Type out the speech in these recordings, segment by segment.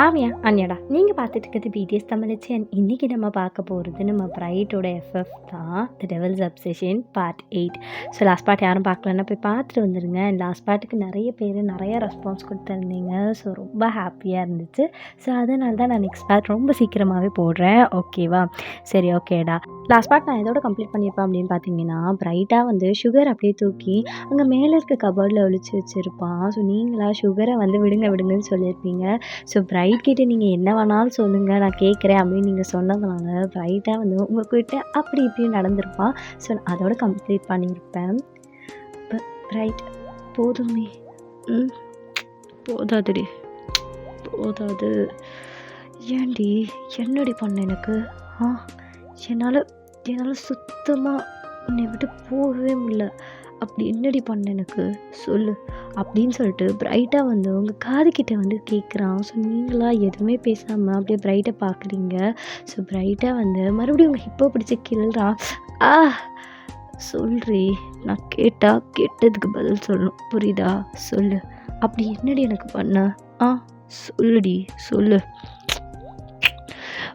ஆமியா அன்யடா நீங்கள் பார்த்துட்டு இருக்கிறது பிடிஎஸ் தமிழச்சி. இன்றைக்கி நம்ம பார்க்க போகிறது நம்ம பிரைட்டோட எஃப்எஃப் தான், the devil's obsession part 8. So last part யாரும் பார்க்கலன்னா போய் பார்த்துட்டு வந்துடுங்க. லாஸ்ட் பார்ட்டுக்கு நிறைய பேர் நிறைய ரெஸ்பான்ஸ் கொடுத்துருந்தீங்க. ஸோ ரொம்ப ஹாப்பியாக இருந்துச்சு. ஸோ அதனால தான் நான் நெக்ஸ்ட் பார்ட் ரொம்ப சீக்கிரமாகவே போடுறேன். ஓகேவா? சரி, ஓகேடா. லாஸ்ட் பார்ட் நான் எதோட கம்ப்ளீட் பண்ணியிருப்பேன் அப்படின்னு பார்த்தீங்கன்னா, பிரைட்டாக வந்து சுகர் அப்படியே தூக்கி அங்கே மேலே இருக்க கபோர்டில் ஒழிச்சு வச்சுருப்பான். ஸோ நீங்களா சுகரை வந்து விடுங்க விடுங்கன்னு சொல்லியிருப்பீங்க. ஸோ பிரைட் கிட்டே நீங்கள் என்ன வேணாலும் சொல்லுங்கள், நான் கேட்குறேன் அப்படின்னு நீங்கள் சொன்னதுனால பிரைட்டாக வந்து உங்கள்கிட்ட அப்படி இப்படி நடந்திருப்பான். ஸோ அதோட கம்ப்ளீட் பண்ணியிருப்பேன். பிரைட் போதுமே, போதாதுடி, போதாது. ஏன்டி என்னடி பண்ண எனக்கு? என்னால் சுத்தமாக உன்னை விட்டு போகவே முடியல. அப்படி என்னடி பண்ண எனக்கு சொல்லு அப்படின்னு சொல்லிட்டு பிரைட்டாக வந்து உங்கள் காதுகிட்ட வந்து கேட்குறான். ஸோ நீங்களா எதுவுமே பேசாமல் அப்படியே பிரைட்டை பார்க்குறீங்க. ஸோ பிரைட்டாக வந்து மறுபடியும் உங்கள் ஹிப்போ பிடிச்சி கிள்றான். சொல்றி, நான் கேட்டதுக்கு பதில் சொல்லணும், புரியுதா? சொல்லு, அப்படி என்னடி எனக்கு பண்ண? சொல்லுடி, சொல்லு.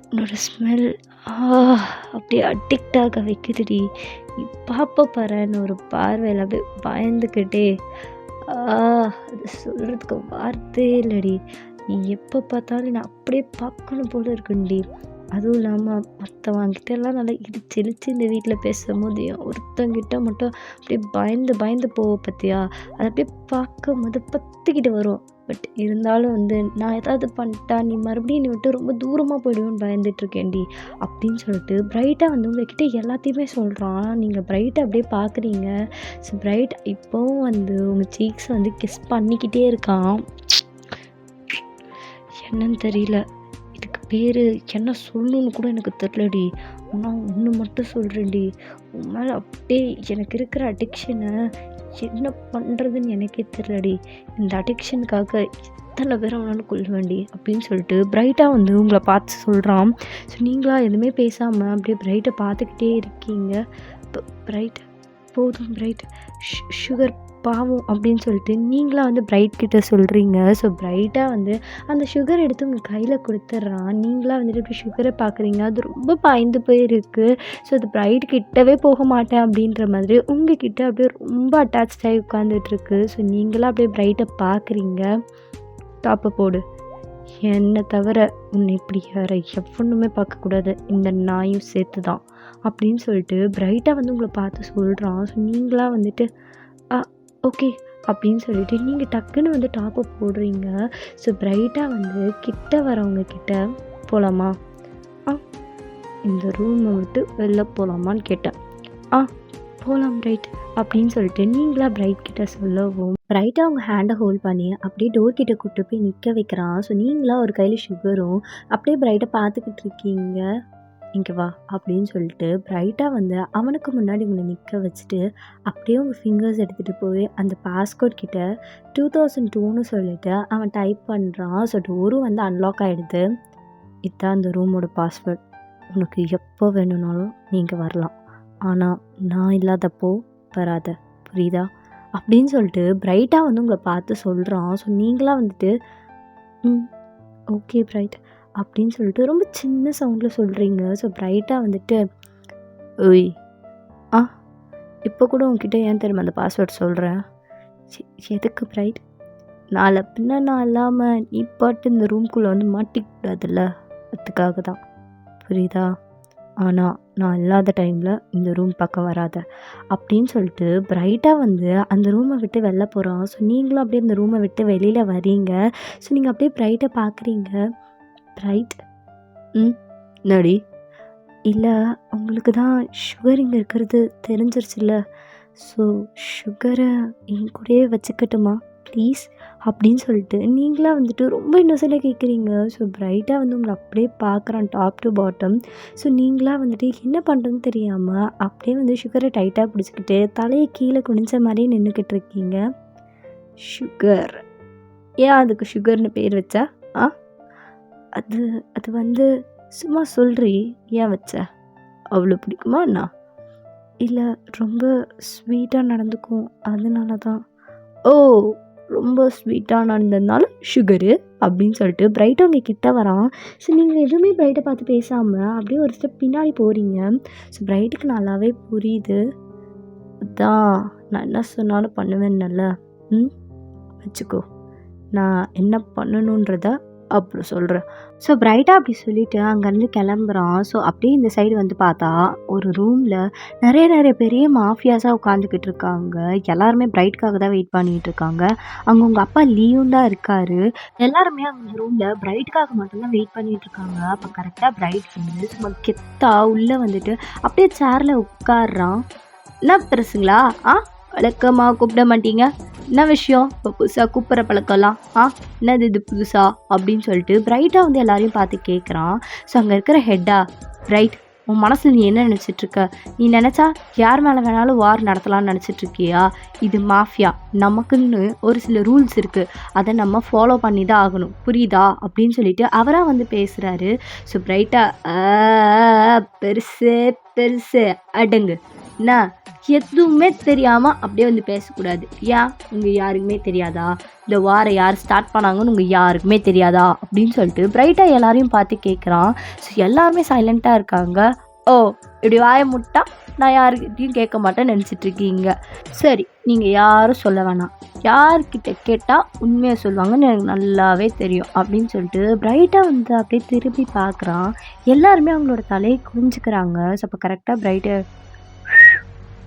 உன்னோட ஸ்மெல் அப்படியே அடிக்ட் ஆக வைக்குதுடி. நீ பாப்ப பாருன்னு ஒரு பார்வையில் அப்படியே பயந்துக்கிட்டே அது சொல்கிறதுக்கு வார்த்தையே இல்லடி. நீ எப்போ பார்த்தாலும் நான் அப்படியே பார்க்கணும் போல இருக்குண்டி. அதுவும் இல்லாமல் மற்றவங்கிட்ட எல்லாம் நல்லா இடிச்சு இந்த வீட்டில் பேசும்போது ஒருத்தங்கிட்ட மட்டும் அப்படியே பயந்து போவ பார்த்தியா? அதை அப்படியே பார்க்கும்போது பத்துக்கிட்டு வரும். பட் இருந்தாலும் வந்து நான் ஏதாவது பண்ணிட்டா நீ மறுபடியும் நீ விட்டு ரொம்ப தூரமாக போயிடுவேன்னு பயந்துட்டுருக்கேன்டி அப்படின்னு சொல்லிட்டு பிரைட்டாக வந்து உங்கள்கிட்ட எல்லாத்தையுமே சொல்கிறான். நீங்கள் பிரைட்டை அப்படியே பார்க்குறீங்க. ஸோ பிரைட் இப்போவும் வந்து உங்கள் சீக்ஸை வந்து கிஸ் பண்ணிக்கிட்டே இருக்கான். என்னன்னு தெரியல, இதுக்கு பேர் என்ன சொல்லணுன்னு கூட எனக்கு தெரியலடி. ஆனால் ஒன்று மட்டும் சொல்கிறேன்டி, உன் மேலே அப்படியே எனக்கு இருக்கிற அடிக்ஷனை என்ன பண்ணுறதுன்னு எனக்கே தெரியலடி. இந்த அடிக்ஷனுக்காக எத்தனை பேரை வேணாலும் கொல்லுவேண்டி அப்படின்னு சொல்லிட்டு பிரைட்டாக வந்து உங்களை பார்த்து சொல்கிறான். ஸோ நீங்களா எதுவுமே பேசாமல் அப்படியே பிரைட்டை பார்த்துக்கிட்டே இருக்கீங்க. பிரைட் போதும், பிரைட் சுகர் பாவம் அப்படின்னு சொல்லிட்டு நீங்களாக வந்து பிரைட் கிட்ட சொல்கிறீங்க. ஸோ பிரைட்டாக வந்து அந்த சுகர் எடுத்து உங்கள் கையில் கொடுத்துட்றான். நீங்களாக வந்துட்டு இப்படி சுகரை பார்க்குறீங்க. அது ரொம்ப பாய்ந்து போயிருக்கு. ஸோ அது பிரைட் கிட்டவே போக மாட்டேன் அப்படின்ற மாதிரி உங்ககிட்ட அப்படியே ரொம்ப அட்டாச்சாகி உட்காந்துட்ருக்கு. ஸோ நீங்களாக அப்படியே பிரைட்டை பார்க்குறீங்க. டாப்பை போடு, என்னை தவிர உன்னை இப்படி வேறு எவ்வொன்றுமே பார்க்கக்கூடாது, இந்த நாயும் சேர்த்து தான் அப்படின்னு சொல்லிட்டு பிரைட்டாக வந்து உங்களை பார்த்து சொல்கிறான். ஸோ நீங்களாக வந்துட்டு ஓகே அப்படின்னு சொல்லிட்டு நீங்கள் டக்குன்னு வந்து டாப்பை போடுறீங்க. ஸோ பிரைட்டாக வந்து கிட்ட வரவங்க கிட்ட போகலாமா, இந்த ரூமை விட்டு வெளில போகலாமான்னு கேட்டேன். போகலாம் பிரைட் அப்படின்னு சொல்லிட்டு நீங்களா பிரைட் கிட்ட சொல்லவும் பிரைட்டாக அவங்க ஹேண்டை ஹோல்ட் பண்ணி அப்படியே டோர் கிட்ட கூப்பிட்டு போய் நிற்க வைக்கிறான். ஸோ நீங்களா ஒரு கையில் சுகரும் அப்படியே பிரைட்டை பார்த்துக்கிட்டு இருக்கீங்க. இங்கே வா அப்படின்னு சொல்லிட்டு பிரைட்டாக வந்து அவனுக்கு முன்னாடி உங்களை நிற்க வச்சுட்டு அப்படியே உங்கள் ஃபிங்கர்ஸ் எடுத்துகிட்டு போய் அந்த பாஸ்கோட் கிட்ட 2002ன்னு சொல்லிட்டு அவன் டைப் பண்ணுறான். ஸோ டோரும் வந்து அன்லாக் ஆகிடுது. இதுதான் அந்த ரூமோட பாஸ்வேர்ட். உனக்கு எப்போ வேணும்னாலும் நீங்கள் வரலாம், ஆனால் நான் இல்லாதப்போ வராத, புரியுதா? அப்படின்னு சொல்லிட்டு பிரைட்டாக வந்து உங்களை பார்த்து சொல்கிறான். ஸோ நீங்களாக வந்துட்டு ஓகே பிரைட் அப்படின்னு சொல்லிட்டு ரொம்ப சின்ன சவுண்டில் சொல்கிறீங்க. ஸோ பிரைட்டாக வந்துட்டு ஓய் இப்போ கூட உங்ககிட்ட ஏன் தெரியுமா அந்த பாஸ்வேர்ட் சொல்கிறேன்? எதுக்கு பிரைட்? நாளை பின்ன நான் இல்லாமல் நீ பாட்டு இந்த ரூம்குள்ளே வந்து மாட்டிக்கூடாதுல்ல, அதுக்காக தான், புரியுதா? ஆனால் நான் இல்லாத டைமில் இந்த ரூம் பக்கம் வராத அப்படின்னு சொல்லிட்டு பிரைட்டாக வந்து அந்த ரூமை விட்டு வெளில போகிறான். ஸோ நீங்களும் அப்படியே அந்த ரூமை விட்டு வெளியில் வரீங்க. ஸோ நீங்கள் அப்படியே பிரைட்டை பார்க்குறீங்க. பிரைட் நடி இல்லை, உங்களுக்கு தான் சுகர் இங்கே இருக்கிறது தெரிஞ்சிருச்சுல்ல, ஸோ சுகரை என் கூடயே வச்சுக்கட்டுமா ப்ளீஸ் அப்படின்னு சொல்லிட்டு நீங்களாக வந்துட்டு ரொம்ப இன்னொசெண்டாக கேட்குறீங்க. ஸோ பிரைட்டாக வந்து உங்களை அப்படியே பார்க்குறான் டாப் டு பாட்டம். ஸோ நீங்களாக வந்துட்டு என்ன பண்ணுறதுன்னு தெரியாமல் அப்படியே வந்து சுகரை டைட்டாக பிடிச்சிக்கிட்டு தலையை கீழே குனிஞ்ச மாதிரியே நின்றுக்கிட்டு இருக்கீங்க. சுகர், ஏன் அதுக்கு சுகர்னு பேர் வச்சா? அது வந்து சும்மா சொல்கிறீ, ஏன் வச்ச? அவ்வளோ பிடிக்குமா அண்ணா? இல்லை ரொம்ப ஸ்வீட்டாக நடந்துக்கும் அதனால தான். ஓ ரொம்ப ஸ்வீட்டாக நடந்ததுனால சுகரு அப்படின்னு சொல்லிட்டு பிரைட் அவங்க கிட்ட வரான். ஸோ நீங்கள் எதுவுமே பிரைட்டை பார்த்து பேசாமல் அப்படியே ஒரு ஸ்டெப் பின்னாடி போகிறீங்க. ஸோ பிரைட்டுக்கு நல்லாவே புரியுது. அதான் நான் என்ன சொன்னாலும் பண்ணுவேன்னல்ல, வச்சுக்கோ, நான் என்ன பண்ணணுன்றத அப்புறம் சொல்கிறேன். ஸோ பிரைட்டாக அப்படி சொல்லிவிட்டு அங்கேருந்து கிளம்புறான். ஸோ அப்படியே இந்த சைடு வந்து பார்த்தா ஒரு ரூமில் நிறைய பெரிய மாஃபியாஸாக உட்காந்துக்கிட்டு இருக்காங்க. எல்லாருமே பிரைட்காக தான் வெயிட் பண்ணிகிட்டு இருக்காங்க. அங்கே உங்கள் அப்பா லீவும் தான் இருக்கார். எல்லாருமே அந்த ரூமில் பிரைட்டுக்காக மட்டும்தான் வெயிட் பண்ணிகிட்டு இருக்காங்க. அப்போ கரெக்டாக பிரைட் வந்து சும்மா கெத்தா உள்ளே வந்துட்டு அப்படியே சேரில் உட்காடுறான். என்ன பெருசுங்களா? வழக்கமாக கூப்பிட மாட்டீங்க, என்ன விஷயம் இப்போ புதுசாக கூப்பிட்ற பழக்கம்லாம்? என்னது இது புதுசா அப்படின்னு சொல்லிட்டு பிரைட்டாக வந்து எல்லாரையும் பார்த்து கேட்குறான். ஸோ அங்கே இருக்கிற ஹெட்டா, பிரைட், உன் மனசில் நீ என்ன நினச்சிட்ருக்க? நீ நினச்சா யார் மேலே வேணாலும் வார் நடத்தலாம்னு நினச்சிட்ருக்கியா? இது மாஃபியா, நமக்குன்னு ஒரு சில ரூல்ஸ் இருக்குது, அதை நம்ம ஃபாலோ பண்ணி தான் ஆகணும், புரியுதா அப்படின்னு சொல்லிட்டு அவராக வந்து பேசுகிறாரு. ஸோ பிரைட்டாக பெருசு அடங்கு, என்ன எதுவுமே தெரியாமல் அப்படியே வந்து பேசக்கூடாது. ஏன் உங்கள் யாருக்குமே தெரியாதா? இந்த வாரம் யார் ஸ்டார்ட் பண்ணாங்கன்னு உங்கள் யாருக்குமே தெரியாதா அப்படின்னு சொல்லிட்டு பிரைட்டாக எல்லாரையும் பார்த்து கேட்குறான். ஸோ எல்லாருமே சைலண்ட்டாக இருக்காங்க. ஓ, இப்படி வாய முட்டா நான் யாருக்கிட்டையும் கேட்க மாட்டேன்னு நினச்சிட்ருக்கீங்க. சரி, நீங்கள் யாரும் சொல்ல வேணாம், யார்கிட்ட கேட்டால் உண்மையை சொல்லுவாங்கன்னு எனக்கு நல்லாவே தெரியும் அப்படின்னு சொல்லிட்டு பிரைட்டாக வந்து அப்படியே திரும்பி பார்க்குறான். எல்லாருமே அவங்களோட தலையை குனிஞ்சிக்கிறாங்க. ஸோ அப்போ கரெக்டாக பிரைட்டு,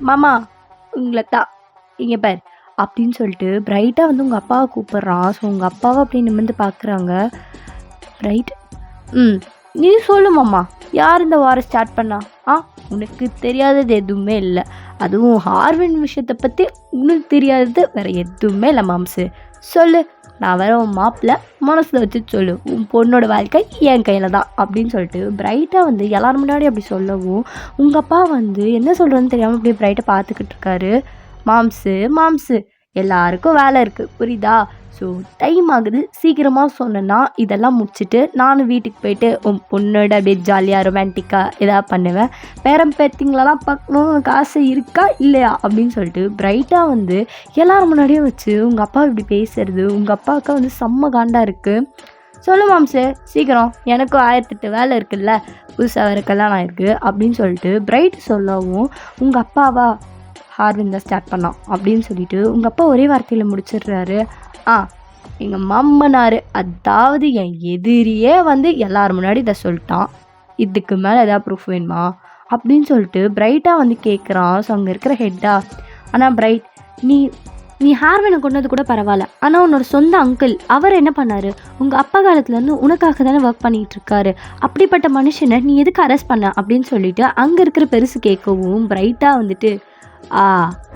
மாமா உங்களை தான் இங்கே பார் அப்படின்னு சொல்லிட்டு பிரைட்டாக வந்து உங்கள் அப்பாவை கூப்பிட்றான். ஸோ உங்கள் அப்பாவை அப்படி நிமிர்ந்து பார்க்குறாங்க. பிரைட், நீ சொல்லு மாமா, யார் இந்த வாரம் ஸ்டார்ட் பண்ணா? உனக்கு தெரியாதது எதுவுமே இல்லை, அதுவும் ஹார்வின் விஷயத்தை பற்றி உனக்கு தெரியாதது வேறு எதுவுமே இல்லை மாம்சு. சொல்லு, நான் வேற உன் மாப்பிள்ளை, மனசில் வச்சு சொல்லு, உன் பொண்ணோட வாழ்க்கை என் கையில் தான் அப்படின்னு சொல்லிட்டு பிரைட்டாக வந்து எல்லோரும் முன்னாடி அப்படி சொல்லவும் உங்கள் அப்பா வந்து என்ன சொல்கிறதுன்னு தெரியாமல் அப்படியே பிரைட்டை பார்த்துக்கிட்டு இருக்காரு. மாம்சு எல்லாருக்கும் வேலை இருக்குது, புரியுதா? ஸோ டைம் ஆகுது, சீக்கிரமாக சொன்னேன்னா இதெல்லாம் முடிச்சுட்டு நானும் வீட்டுக்கு போயிட்டு உன் பொண்ணோட அப்படியே ஜாலியாக ரொமான்டிக்காக எதாவது பண்ணுவேன். பேரம்பேத்திங்களெல்லாம் பார்க்கணும் உனக்கு ஆசை இருக்கா இல்லையா அப்படின்னு சொல்லிட்டு பிரைட்டாக வந்து எல்லோரும் முன்னாடியும் வச்சு உங்கள் அப்பா இப்படி பேசுறது உங்கள் அப்பாவுக்கு வந்து செம்ம காண்டாக இருக்குது. சொல்லு மாம்சு, சீக்கிரம், எனக்கும் 1008 வேலை இருக்குல்ல, புதுசாக வேறு கல்யாணம் ஆயிருக்கு அப்படின்னு சொல்லிட்டு பிரைட் சொல்லவும் உங்கள் அப்பாவா ஹார்வின் தான் ஸ்டார்ட் பண்ணான் அப்படின்னு சொல்லிட்டு உங்கள் அப்பா ஒரே வார்த்தையில் முடிச்சிடுறாரு. எங்கள் மாமனார், அதாவது என் எதிரியே வந்து எல்லாரும் முன்னாடி இதை சொல்லிட்டான், இதுக்கு மேலே எதாவது ப்ரூஃப் வேணுமா அப்படின்னு சொல்லிட்டு பிரைட்டாக வந்து கேட்குறான். ஸோ அங்கே இருக்கிற ஹெட்டா, ஆனால் பிரைட், நீ ஹார்வினை கொண்டது கூட பரவாயில்ல, ஆனால் உன்னோட சொந்த அங்கிள் அவர் என்ன பண்ணார்? உங்கள் அப்பா காலத்துலேருந்து உனக்காக தானே ஒர்க் பண்ணிகிட்டு இருக்காரு, அப்படிப்பட்ட மனுஷனை நீ எதுக்கு அரெஸ்ட் பண்ண அப்படின்னு சொல்லிட்டு அங்கே இருக்கிற பெருசு கேட்கவும் பிரைட்டாக வந்துட்டு,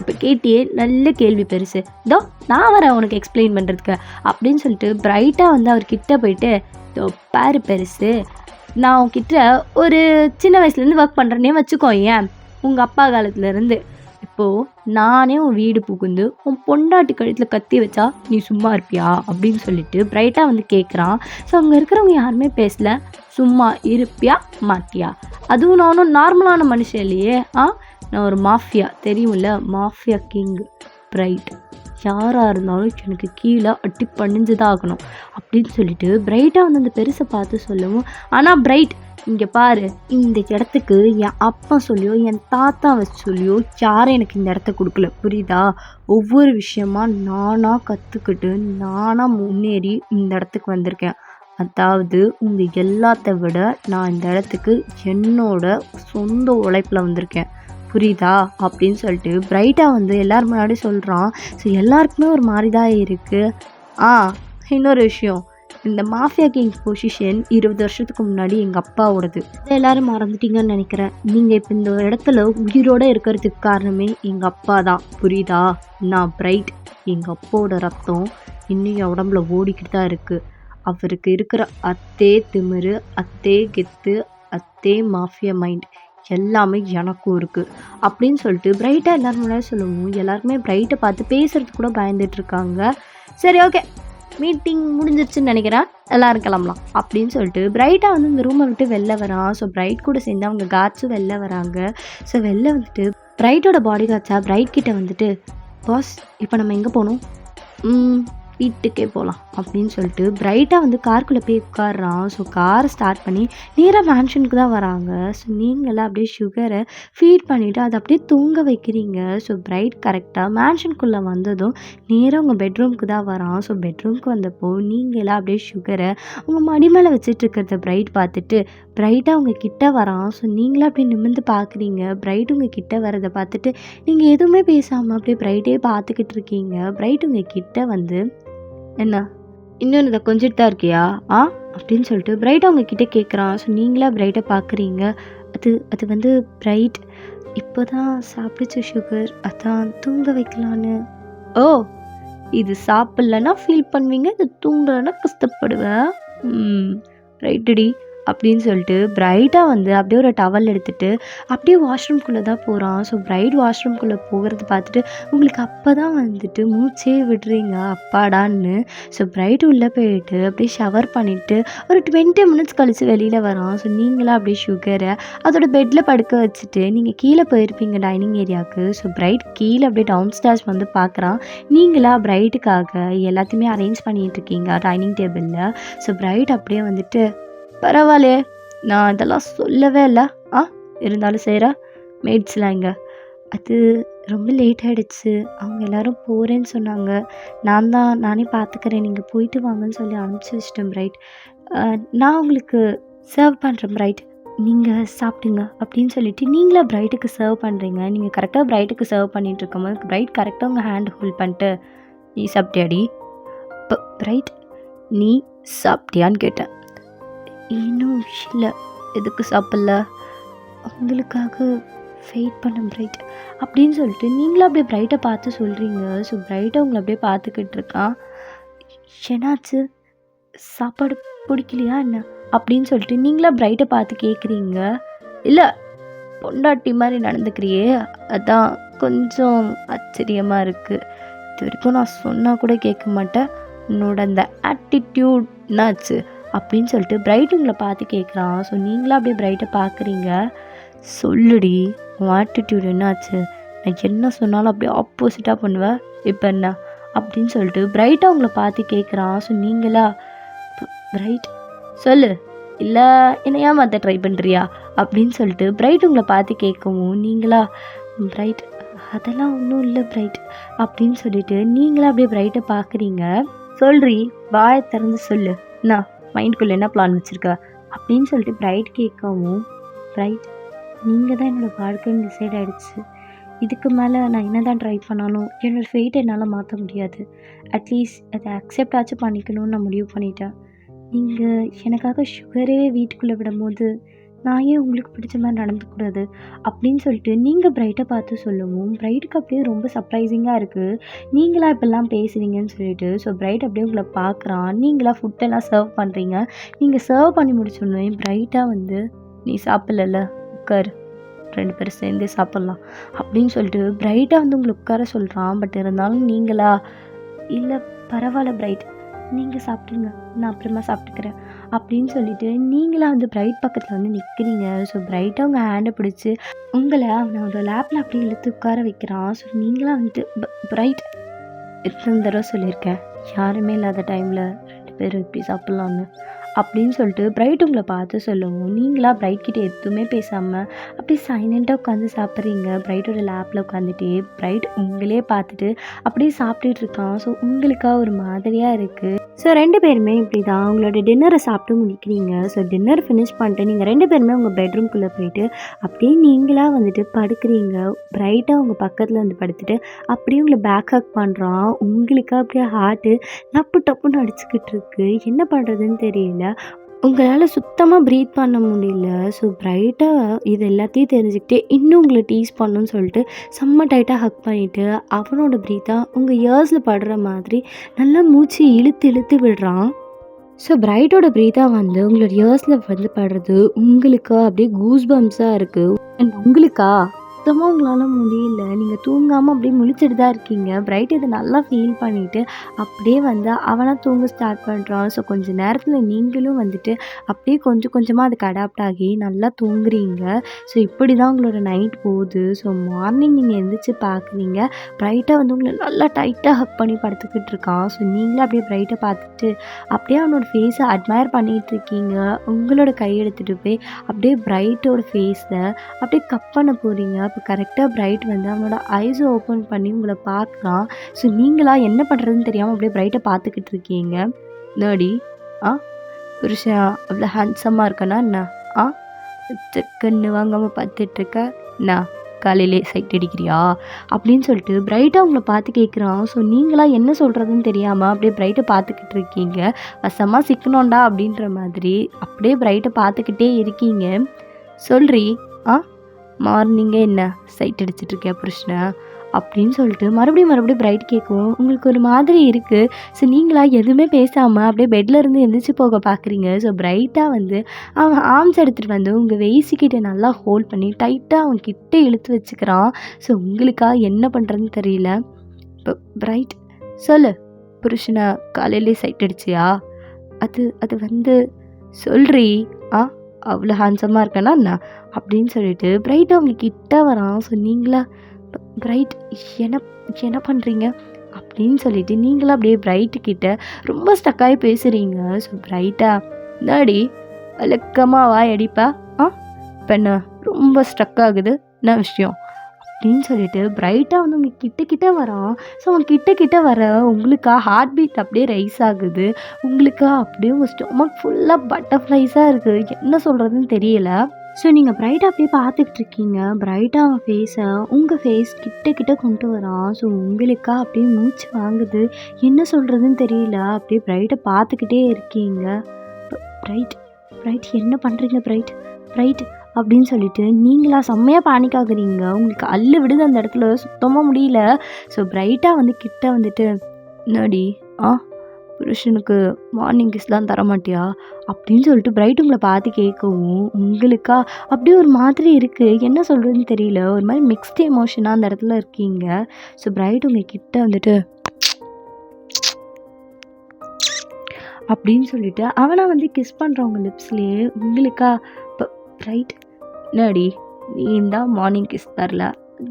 இப்போ கேட்டியே, நல்ல கேள்வி பெருசு, இதோ நான் வரேன் உனக்கு எக்ஸ்பிளைன் பண்ணுறதுக்கு அப்படின்னு சொல்லிட்டு பிரைட்டாக வந்து அவர்கிட்ட போயிட்டு, இதோ பாரு பெருசு, நான் உன்கிட்ட ஒரு சின்ன வயசுலேருந்து ஒர்க் பண்ணுறேன்னே வச்சுக்கோ, ஏன் உங்கள் அப்பா காலத்துலேருந்து இப்போது நானே உன் வீடு புகுந்து உன் பொண்டாட்டி கழுத்தில் கத்தி வச்சா நீ சும்மா இருப்பியா அப்படின்னு சொல்லிட்டு பிரைட்டாக வந்து கேட்குறான். ஸோ அங்கே இருக்கிறவங்க யாருமே பேசல. சும்மா இருப்பியா மாட்டியா? அதுவும் நானும் நார்மலான மனுஷன் இல்லையே, நான் ஒரு மாஃபியா, தெரியும்ல, மாஃபியா கிங் பிரைட், யாராக இருந்தாலும் எனக்கு கீழே அட்டி பணிஞ்சுதான் ஆகணும் அப்படின்னு சொல்லிட்டு பிரைட்டாக வந்து அந்த பெருசை பார்த்து சொல்லவும், ஆனால் பிரைட் இங்கே பாரு, இந்த இடத்துக்கு என் அப்பா சொல்லியோ என் தாத்தாவை சொல்லியோ யாரும் எனக்கு இந்த இடத்த கொடுக்கல, புரியுதா? ஒவ்வொரு விஷயமா நானாக கற்றுக்கிட்டு நானாக முன்னேறி இந்த இடத்துக்கு வந்திருக்கேன். அதாவது உங்கள் எல்லாத்த விட நான் இந்த இடத்துக்கு என்னோட சொந்த உழைப்பில் வந்திருக்கேன், புரியுதா அப்படின்னு சொல்லிட்டு பிரைட்டாக வந்து எல்லோரும் முன்னாடி சொல்கிறான். ஸோ எல்லாருக்குமே ஒரு மாதிரி தான் இருக்குது. இன்னொரு விஷயம், இந்த மாஃபியா கிங் பொசிஷன் 20 வருஷத்துக்கு முன்னாடி எங்கள் அப்பாவோடது, இதை எல்லோரும் மறந்துட்டீங்கன்னு நினைக்கிறேன். நீங்கள் இப்போ இந்த இடத்துல உயிரோடு இருக்கிறதுக்கு காரணமே எங்கள் அப்பா தான், புரியுதா? நான் பிரைட், எங்கள் அப்பாவோட ரத்தம் இன்னும் என் உடம்புல ஓடிக்கிட்டு தான் இருக்குது. அவருக்கு இருக்கிற அத்தே திமிரு, அத்தே கெத்து, அத்தே மாஃபியா மைண்ட் எல்லாமே எனக்கும் இருக்குது அப்படின்னு சொல்லிட்டு பிரைட்டாக எல்லோரும் முன்னாடி சொல்லவும் எல்லாருமே பிரைட்டை பார்த்து பேசுகிறதுக்கு கூட பயந்துட்டுருக்காங்க. சரி, ஓகே, மீட்டிங் முடிஞ்சிருச்சுன்னு நினைக்கிறேன், எல்லோரும் கிளம்பலாம் அப்படின்னு சொல்லிட்டு பிரைட்டாக வந்து இந்த ரூமை விட்டு வெளில வரான். ஸோ பிரைட் கூட சேர்ந்து அவங்க காட்ஸும் வெளில வராங்க. ஸோ வெளில வந்துட்டு பிரைட்டோட பாடி காட்ஸாக பிரைட் கிட்ட வந்துட்டு, பாஸ் இப்போ நம்ம எங்கே போகணும்? ம். வீட்டுக்கே போலாம் அப்படின்னு சொல்லிட்டு பிரைட்டா வந்து காருக்குள்ள போய் உட்கார்றான். ஸோ கார ஸ்டார்ட் பண்ணி நேரா மேன்ஷனுக்கு தான் வராங்க. ஸோ நீங்கலாம் அப்படியே சுகர ஃபீட் பண்ணிட்டு அத அப்படியே தூங்க வைக்கிறீங்க. ஸோ பிரைட் கரெக்ட்டா மேன்ஷனுக்குள்ள வந்ததும் நேரா உங்க பெட்ரூம்க்கு தான் வரான். ஸோ பெட்ரூம்க்கு வந்தப்போ நீங்கலாம் அப்படியே சுகர உங்க மடி மேல வச்சுட்டு இருக்கிறத பிரைட் பார்த்துட்டு பிரைட்டா உங்க கிட்ட வரான். ஸோ நீங்களும் அப்படியே நிமிர்ந்து பார்க்குறீங்க. பிரைட் உங்க கிட்ட வரத பார்த்துட்டு நீங்க எதுவுமே பேசாம அப்படியே பிரைட்டே பார்த்துக்கிட்டு இருக்கீங்க. பிரைட் உங்க கிட்ட வந்து என்ன இன்னொன்னு இதை கொஞ்சிட்டு தான் இருக்கியா ஆ அப்படின்னு சொல்லிட்டு பிரைட் அவங்க கிட்ட கேட்குறான். ஸோ நீங்களா பிரைட்டை பார்க்குறீங்க. அது அது வந்து பிரைட் இப்போ தான் சாப்பிடுச்சு சுகர், அதான் தூங்க வைக்கலான்னு. ஓ, இது சாப்பிட்லன்னா ஃபீல் பண்ணுவீங்க, இது தூங்கலைன்னா கஷ்டப்படுவேன். ம், ரைட்டுடி அப்படின்னு சொல்லிட்டு பிரைட்டாக வந்து அப்படியே ஒரு டவல் எடுத்துட்டு அப்படியே வாஷ்ரூம்குள்ளே தான் போகிறான். ஸோ பிரைட் வாஷ்ரூம்குள்ளே போகிறத பார்த்துட்டு உங்களுக்கு அப்போ தான் வந்துட்டு மூச்சே விடுறீங்க அப்பாடான்னு. ஸோ பிரைட் உள்ளே போயிட்டு அப்படியே ஷவர் பண்ணிவிட்டு ஒரு 20 மினிட்ஸ் கழித்து வெளியில் வரான். ஸோ நீங்களாம் அப்படியே சுகரை அதோட பெட்டில் படுக்க வச்சுட்டு நீங்கள் கீழே போயிருப்பீங்க டைனிங் ஏரியாவுக்கு. ஸோ பிரைட் கீழே அப்படியே டவுன் ஸ்டார்ஸ் வந்து பார்க்குறான். நீங்களா பிரைட்டுக்காக எல்லாத்தையுமே அரேஞ்ச் பண்ணிகிட்டு இருக்கீங்க டைனிங் டேபிளில். ஸோ பிரைட் அப்படியே வந்துட்டு பரவாயில்லையே, நான் இதெல்லாம் சொல்லவே இல்லை. ஆ, இருந்தாலும் செய்கிறேன். மேட்ஸ்லாம் இங்கே அது ரொம்ப லேட் ஆகிடுச்சு, அவங்க எல்லோரும் போகிறேன்னு சொன்னாங்க. நானே பார்த்துக்கிறேன், நீங்கள் போயிட்டு வாங்கன்னு சொல்லி அனுப்பிச்சி வச்சிட்டேன் பிரைட். நான் உங்களுக்கு சர்வ் பண்ணுறேன் பிரைட், நீங்கள் சாப்பிடுங்க அப்படின்னு சொல்லிட்டு நீங்களா பிரைட்டுக்கு சர்வ் பண்ணுறீங்க. நீங்கள் கரெக்டாக பிரைட்டுக்கு சர்வ் பண்ணிகிட்டு இருக்கும்போது பிரைட் கரெக்டாக உங்கள் ஹேண்ட் ஹோல்ட் பண்ணிட்டு நீ சாப்பிட்டியாடி பிரைட், நீ சாப்பிட்டியான்னு கேட்டேன். இன்னும் இல்லை, எதுக்கு சாப்பிட்ல, உங்களுக்காக வெயிட் பண்ண பிரைட் அப்படின்னு சொல்லிட்டு நீங்களும் அப்படியே பிரைட்டை பார்த்து சொல்கிறீங்க. ஸோ பிரைட்டை உங்களை அப்படியே பார்த்துக்கிட்டு இருக்கான். என்னாச்சு, சாப்பாடு பிடிக்கலையா என்ன அப்படின்னு சொல்லிட்டு நீங்களாம் பிரைட்டை பார்த்து கேட்குறீங்க. இல்லை, பொண்டாட்டி மாதிரி நடந்துக்கிறியே, அதான் கொஞ்சம் ஆச்சரியமாக இருக்குது. இது வரைக்கும் நான் சொன்னால் கூட கேட்க மாட்டேன், உன்னோட அந்த ஆட்டிடியூட் என்னாச்சு அப்படின்னு சொல்லிட்டு பிரைட் உங்களை பார்த்து கேட்குறான். ஸோ நீங்களாம் அப்படியே பிரைட்டை பார்க்குறீங்க. சொல்லுடி, உன் ஆட்டிடியூட் என்னாச்சு, நான் என்ன சொன்னாலும் அப்படியே ஆப்போசிட்டாக பண்ணுவேன், இப்போ என்ன அப்படின்னு சொல்லிட்டு பிரைட்டாக உங்களை பார்த்து கேட்குறான். ஸோ நீங்களா பிரைட் சொல்லு, இல்லை என்னை ஏமாற்ற ட்ரை பண்ணுறியா அப்படின்னு சொல்லிட்டு பிரைட் உங்களை பார்த்து கேட்கவும் நீங்களா பிரைட் அதெல்லாம் ஒன்றும் இல்லை பிரைட் அப்படின்னு சொல்லிட்டு நீங்களா அப்படியே பிரைட்டை பார்க்குறீங்க. சொல்றி, வாயை திறந்து சொல்லு, என்ன மைண்டுக்குள்ளே என்ன பிளான் வச்சுருக்க அப்படின்னு சொல்லிட்டு பிரைட் கேட்கவும் பிரைட் நீங்கள் தான் என்னோடய வாழ்க்கைன்னு டிசைட் ஆகிடுச்சு. இதுக்கு மேலே நான் என்ன தான் ட்ரை பண்ணாலும் என்னோடய ஃபேட்டை என்னால் மாற்ற முடியாது. அட்லீஸ்ட் அதை அக்செப்ட் ஆச்சும் பண்ணிக்கணும்னு நான் முடிவு பண்ணிட்டேன். நீங்கள் எனக்காக சுகரே வீட்டுக்குள்ளே விடும்போது நான் ஏன் உங்களுக்கு பிடிச்ச மாதிரி நடந்துக்கூடாது அப்படின்னு சொல்லிட்டு நீங்கள் பிரைட்டை பார்த்து சொல்லவும் பிரைட்டுக்கு அப்படியே ரொம்ப சர்ப்ரைசிங்காக இருக்குது. நீங்களா இப்பெல்லாம் பேசுவீங்கன்னு சொல்லிட்டு. ஸோ பிரைட் அப்படியே உங்களை பார்க்குறான். நீங்களா ஃபுட்டெல்லாம் சர்வ் பண்ணுறீங்க. நீங்கள் சர்வ் பண்ணி முடிச்சோடனே பிரைட்டாக வந்து நீ சாப்பிடல, உட்காரு, 2 பேரும் சேர்ந்தே சாப்பிட்லாம் அப்படின்னு சொல்லிட்டு பிரைட்டாக வந்து உங்களை உட்கார சொல்கிறான். பட் இருந்தாலும் நீங்களா இல்லை பரவாயில்ல பிரைட், நீங்கள் சாப்பிட்ருங்க, நான் அப்புறமா சாப்பிட்டுக்கிறேன் அப்படின்னு சொல்லிட்டு நீங்களாம் வந்து பிரைட் பக்கத்தில் வந்து நிற்கிறீங்க. ஸோ பிரைட்டாக உங்கள் ஹேண்டை பிடிச்சி உங்களை அவனோட லேப்பில் அப்படியே இழுத்து உட்கார வைக்கிறான். ஸோ நீங்களாம் வந்துட்டு பிரைட் எத்தனை தடவை சொல்லியிருக்கேன், யாருமே இல்லாத டைமில் 2 பேரும் இப்படி சாப்பிட்லான்னு அப்படின்னு சொல்லிட்டு பிரைட் உங்களை பார்த்து சொல்லவும் நீங்களா பிரைட் கிட்டே எதுவுமே பேசாமல் அப்படியே சைலண்ட்டாக உட்காந்து சாப்பிட்றீங்க. பிரைட்டோட லேப்பில் உட்காந்துட்டே பிரைட் உங்களே பார்த்துட்டு அப்படியே சாப்பிட்டுட்டு இருக்கான். ஸோ உங்களுக்காக ஒரு மாதிரியாக இருக்குது. ஸோ 2 பேருமே இப்படி தான் உங்களோட டின்னரை சாப்பிட்டு முடிக்கிறீங்க. ஸோ டின்னர் ஃபினிஷ் பண்ணிட்டு நீங்கள் 2 பேருமே உங்கள் பெட்ரூம்குள்ளே போயிட்டு அப்படியே நீங்களாக வந்துட்டு படுக்கிறீங்க. பிரைட்டாக உங்கள் பக்கத்தில் வந்து படுத்துட்டு அப்படியே உங்களை பேக் ஹக் பண்ணுறான். உங்களுக்கு அப்படியே ஹார்ட்டு டப்பு டப்புன்னு அடிச்சுக்கிட்டு இருக்கு. என்ன பண்ணுறதுன்னு தெரியல, உங்களால் சுத்தமாக ப்ரீத் பண்ண முடியல. ஸோ பிரைட்டாக இது எல்லாத்தையும் தெரிஞ்சுக்கிட்டே இன்னும் உங்களை டீஸ் பண்ணணும்னு சொல்லிட்டு செம்ம டைட்டாக ஹக் பண்ணிவிட்டு அவனோட ப்ரீத்தாக உங்கள் இயர்ஸில் படுற மாதிரி நல்லா மூச்சு இழுத்து இழுத்து விடுறான். ஸோ பிரைட்டோட ப்ரீத்தாக வந்து உங்களோட இயர்ஸில் வந்து படுறது உங்களுக்கு அப்படியே கூஸ் பம்ப்ஸாக இருக்குது. அண்ட் உங்களுக்கா சுத்தமாக உங்களால் முடியல. நீங்கள் தூங்காமல் அப்படியே முழிச்சிட்டு தான் இருக்கீங்க. பிரைட் இதை நல்லா ஃபீல் பண்ணிவிட்டு அப்படியே வந்து அவனா தூங்க ஸ்டார்ட் பண்ணுறான். ஸோ கொஞ்சம் நேரத்தில் நீங்களும் வந்துட்டு அப்படியே கொஞ்சம் கொஞ்சமாக அதுக்கு அடாப்ட் ஆகி நல்லா தூங்குறீங்க. ஸோ இப்படி தான் உங்களோட நைட் போகுது. ஸோ மார்னிங் நீங்கள் எந்திரிச்சு பார்க்குறீங்க, பிரைட்டாக வந்து உங்களை நல்லா டைட்டாக ஹக் பண்ணி படுத்துக்கிட்டு இருக்கான். ஸோ நீங்களே அப்படியே பிரைட்டை பார்த்துட்டு அப்படியே அவனோட ஃபேஸை அட்மையர் பண்ணிகிட்டு இருக்கீங்க. உங்களோட கை எடுத்துகிட்டு போய் அப்படியே பிரைட்டோட ஃபேஸை அப்படியே கப் பண்ண போகிறீங்க. அப்போ கரெக்டாக பிரைட் வந்து அவனோட ஐஸை ஓப்பன் பண்ணி உங்களை பார்க்குறான். ஸோ நீங்களா என்ன பண்ணுறதுன்னு தெரியாமல் அப்படியே பிரைட்டை பார்த்துக்கிட்டு இருக்கீங்க. என்னடி ஆ புருஷன் அவ்வளோ ஹேண்ட்ஸமாக இருக்கனா என்ன? ஆ கண்ணு வாங்காமல் பார்த்துட்ருக்க என்ன? காலையிலே சைட் அடிக்கிறியா அப்படின்னு சொல்லிட்டு பிரைட்டாக உங்களை பார்த்து கேட்குறான். ஸோ நீங்களா என்ன சொல்கிறதுன்னு தெரியாமல் அப்படியே பிரைட்டை பார்த்துக்கிட்டு இருக்கீங்க. வசமாக சிக்கணும்டா அப்படின்ற மாதிரி அப்படியே பிரைட்டை பார்த்துக்கிட்டே இருக்கீங்க. சொல்றி ஆ மார்னிங்கே என்ன சைட் அடிச்சிட்ருக்கியா புருஷனை அப்படின்னு சொல்லிட்டு மறுபடியும் பிரைட் கேட்கும். உங்களுக்கு ஒரு மாதிரி இருக்குது. ஸோ நீங்களா எதுவுமே பேசாமல் அப்படியே பெட்டில் இருந்து எந்திரிச்சு போக பார்க்குறீங்க. ஸோ பிரைட்டாக வந்து அவன் ஆர்ம்ஸ் எடுத்துகிட்டு வந்து உங்கள் வெயிசிக்கிட்ட நல்லா ஹோல்ட் பண்ணி டைட்டாக அவன் கிட்ட இழுத்து வச்சுக்கிறான். ஸோ உங்களுக்கா என்ன பண்ணுறதுன்னு தெரியல. இப்போ பிரைட் சொல்லு, புருஷனை காலையிலே சைட் அடிச்சியா? அது வந்து சொல்றி ஆ அவ்வளோ ஹேண்ட்ஸமாக இருக்கேன்னா என்ன அப்படின்னு சொல்லிட்டு பிரைட் அவங்க கிட்ட வரான். ஸோ நீங்களா பிரைட் என்ன என்ன பண்ணுறீங்க அப்படின்னு சொல்லிட்டு நீங்களா அப்படியே பிரைட்டு கிட்ட ரொம்ப ஸ்டக்காகி பேசுகிறீங்க. ஸோ பிரைட்டா என்னாடி வழக்கமாக வாய் அடிப்பா இப்போ என்ன ரொம்ப ஸ்டக் ஆகுது என்ன விஷயம் அப்படின்னு சொல்லிட்டு பிரைட்டாக வந்து உங்கள் கிட்ட வரான். ஸோ அவங்க கிட்ட வர உங்களுக்கா ஹார்ட் பீட் அப்படியே ரைஸ் ஆகுது. உங்களுக்கா அப்படியே உங்கள் ஸ்டொமக் ஃபுல்லாக பட்டர்ஃப்ளைஸாக இருக்குது. என்ன சொல்கிறதுன்னு தெரியல. ஸோ நீங்கள் பிரைட்டாக அப்படியே பார்த்துக்கிட்டு இருக்கீங்க. பிரைட்டாக அவன் ஃபேஸை உங்கள் ஃபேஸ் கிட்ட கொண்டு வரான். ஸோ உங்களுக்கா அப்படியே மூச்சு வாங்குது. என்ன சொல்கிறதுன்னு தெரியல. அப்படியே பிரைட்டை பார்த்துக்கிட்டே இருக்கீங்க. பிரைட் என்ன பண்ணுறீங்க பிரைட் அப்படின்னு சொல்லிட்டு நீங்களா செம்மையாக பேனிக் ஆகுறீங்க. உங்களுக்கு அல்லு விடுது அந்த இடத்துல, சுத்தமாக முடியல. ஸோ பிரைட்டாக வந்து கிட்ட வந்துட்டு என்னடி புருஷனுக்கு மார்னிங் கிஸ்லாம் தர மாட்டியா அப்படின்னு சொல்லிட்டு பிரைட் உங்களை பார்த்து கேட்கவும் உங்களுக்கா அப்படியே ஒரு மாதிரி இருக்குது. என்ன சொல்கிறதுன்னு தெரியல. ஒரு மாதிரி மிக்ஸ்டு எமோஷனாக அந்த இடத்துல இருக்கீங்க. ஸோ பிரைட் உங்கள் கிட்ட வந்துட்டு அப்படின்னு சொல்லிட்டு அவனை வந்து கிஸ் பண்ணுறவங்க லிப்ஸ்லேயே உங்களுக்கா இப்போ பிரைட் என்னடி நீ தான் மார்னிங் கிஸ் தரல,